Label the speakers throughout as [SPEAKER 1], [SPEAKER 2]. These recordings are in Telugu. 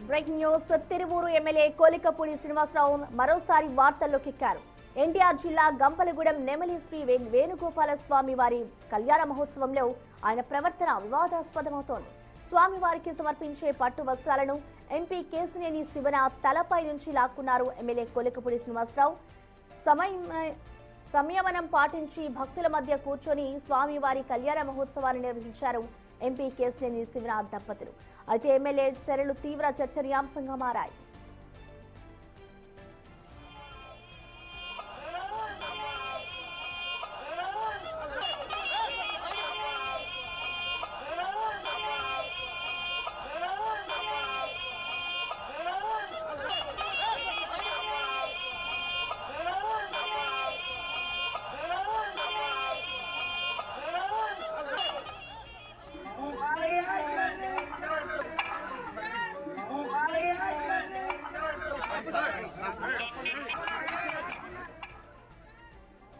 [SPEAKER 1] Breaking news. Tiruvuru MLA Kolikapudi Srinivasarao మరోసారి వార్తల్లోకి ఎక్కారు. ఎన్టీఆర్ జిల్లా గంపలగూడెం నెమలి శ్రీ వేణుగోపాల స్వామి వారి కళ్యాణ మహోత్సవంలో ఆయన ప్రవర్తన వివాదాస్పదమవుతోంది. స్వామివారికి సమర్పించే పట్టు వస్త్రాలను ఎంపీ కేశినేని శివనాథ్ తలపై నుంచి లాక్కున్నారు ఎమ్మెల్యే కోలికపూడి శ్రీనివాసరావు. సంయమనం పాటించి భక్తుల మధ్య కూర్చొని స్వామివారి కళ్యాణ మహోత్సవాన్ని నిర్వహించారు ఎంపీ కేశినేని శివనాథ్ దంపతులు. అయితే ఎమ్మెల్యే చర్యలు తీవ్ర చర్చనీయాంశంగా మారాయి.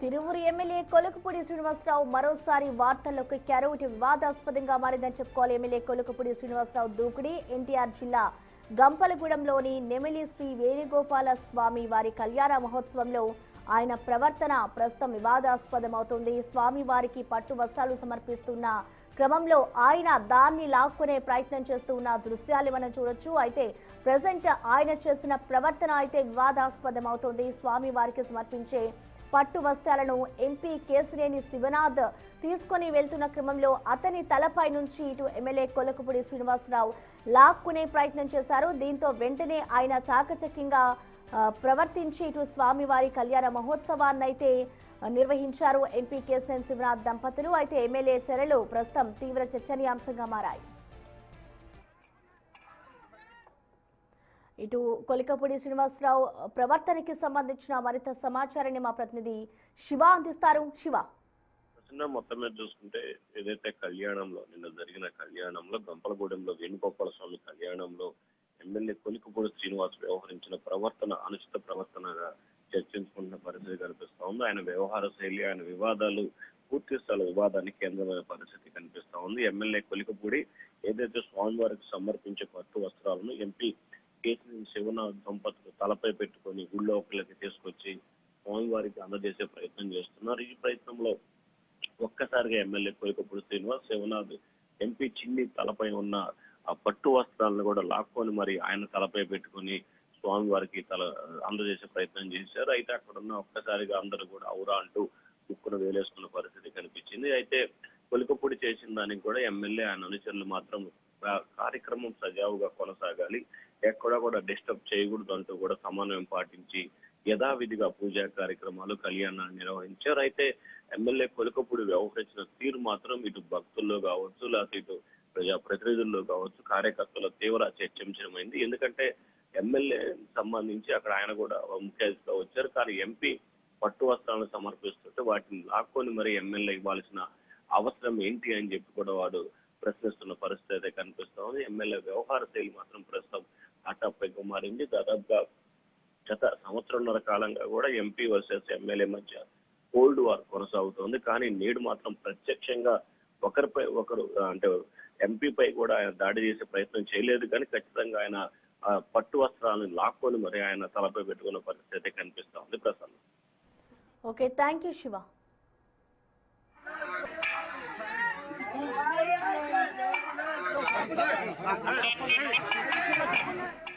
[SPEAKER 1] తిరువూరు ఎమ్మెల్యే కోలికపూడి శ్రీనివాసరావు మరోసారి వార్తల్లోకి ఎక్కారు. ఇటు వివాదాస్పదంగా మారిందని చెప్పుకోవాలి. ఎమ్మెల్యే కోలికపూడి శ్రీనివాసరావు దూకుడి. ఎన్టీఆర్ జిల్లా గంపలగూడెంలోని నెమలి శ్రీ వేణుగోపాల స్వామి వారి కళ్యాణ మహోత్సవంలో ఆయన ప్రవర్తన ప్రస్తుతం వివాదాస్పదమవుతుంది. స్వామి వారికి పట్టు వస్త్రాలు సమర్పిస్తున్న క్రమంలో ఆయన దాన్ని లాక్కునే ప్రయత్నం చేస్తూ ఉన్న దృశ్యాలు మనం చూడొచ్చు. అయితే ప్రజెంట్ ఆయన చేసిన ప్రవర్తన అయితే వివాదాస్పదం అవుతుంది. స్వామి వారికి సమర్పించే పట్టు వస్త్రాలను ఎంపీ కేశినేని శివనాథ్ తీసుకొని వెళ్తున్న క్రమంలో అతని తలపై నుంచి ఇటు ఎమ్మెల్యే కోలికపూడి శ్రీనివాసరావు లాక్కునే ప్రయత్నం చేశారు. దీంతో వెంటనే ఆయన చాకచక్యంగా ప్రవర్తించి ఇటు స్వామివారి కళ్యాణ మహోత్సవాన్ని అయితే నిర్వహించారు ఎంపీ కేశినేని శివనాథ్ దంపతులు. అయితే ఎమ్మెల్యే చర్యలు ప్రస్తుతం తీవ్ర చర్చనీయాంశంగా మారాయి. ఇటు కోలికపూడి శ్రీనివాసరావు ప్రవర్తనకి సంబంధించిన మరింత సమాచారాన్ని మా ప్రతినిధి శివ అందిస్తారు. శివ,
[SPEAKER 2] మొత్తం మీద చూసుకుంటే ఏదైతే కళ్యాణంలో నిన్న జరిగిన కళ్యాణంలో గంపలగూడెంలో వేణుగోపాల స్వామి కళ్యాణంలో ఎమ్మెల్యే కోలికపూడి శ్రీనివాస్ వ్యవహరించిన ప్రవర్తన అనుచిత ప్రవర్తనగా చర్చించుకుంటున్న పరిస్థితి కనిపిస్తా ఉంది. ఆయన వ్యవహార శైలి, ఆయన వివాదాలు పూర్తి స్థల వివాదానికి కేంద్రమైన పరిస్థితి కనిపిస్తా ఉంది. ఎమ్మెల్యే కోలికపూడి ఏదైతే స్వామివారికి సమర్పించే పట్టు వస్త్రాలను ఎంపీ కేశినేని శివనాథ్ దంపతులు తలపై పెట్టుకొని గుళ్ళోకి తీసుకొచ్చి స్వామివారికి అందజేసే ప్రయత్నం చేస్తున్నారు. ఈ ప్రయత్నంలో ఒక్కసారిగా ఎమ్మెల్యే కోలికపూడి శ్రీనివాస్ శివనాథ్ ఎంపీ చిన్ని తలపై ఉన్న ఆ పట్టు వస్త్రాలను కూడా లాక్కొని మరి ఆయన తలపై పెట్టుకుని స్వామివారికి అందజేసే ప్రయత్నం చేశారు. అయితే అక్కడ ఉన్న ఒక్కసారిగా అందరూ కూడా ఔరా అంటూ ముక్కును వేలేసుకున్న పరిస్థితి కనిపించింది. అయితే కోలికపూడి చేసిన దానికి కూడా ఎమ్మెల్యే ఆయన అనుచరులు మాత్రం కార్యక్రమం సజావుగా కొనసాగాలి, ఎక్కడా కూడా డిస్టర్బ్ చేయకూడదు అంటూ కూడా సమన్వయం పాటించి యథావిధిగా పూజా కార్యక్రమాలు కళ్యాణాన్ని నిర్వహించారు. అయితే ఎమ్మెల్యే కోలికపూడి వ్యవహరించిన తీరు మాత్రం ఇటు భక్తుల్లో కావచ్చు, లేకపోతే ఇటు ప్రజాప్రతినిధుల్లో కావచ్చు, కార్యకర్తల తీవ్ర చర్చించడమైంది. ఎందుకంటే ఎమ్మెల్యే సంబంధించి అక్కడ ఆయన కూడా ముఖ్య అతిథిగా వచ్చారు. కానీ ఎంపీ పట్టు వస్త్రాలను సమర్పిస్తుంటే వాటిని లాక్కొని మరి ఎమ్మెల్యే ఇవ్వాల్సిన అవసరం ఏంటి అని చెప్పి కూడా వాడు ప్రశ్నిస్తున్న పరిస్థితి అయితే కనిపిస్తా ఉంది. ఎమ్మెల్యే వ్యవహార శైలి మాత్రం ప్రస్తుతం అటప్పైగా మారింది. దాదాపుగా గత సంవత్సరంన్నర కాలంగా కూడా ఎంపీ వర్సెస్ ఎమ్మెల్యే మధ్య కోల్డ్ వార్ కొనసాగుతోంది. కానీ నేడు మాత్రం ప్రత్యక్షంగా ఒకరిపై ఒకరు అంటే ఎంపీపై కూడా ఆయన దాడి చేసే ప్రయత్నం చేయలేదు. కానీ ఖచ్చితంగా ఆయన పట్టు వస్త్రాలను లాక్కొని మరి ఆయన తలపై పెట్టుకున్న పరిస్థితి అయితే కనిపిస్తా ఉంది. Prasanna.
[SPEAKER 1] Okay, thank you Shiva.
[SPEAKER 3] Thank you.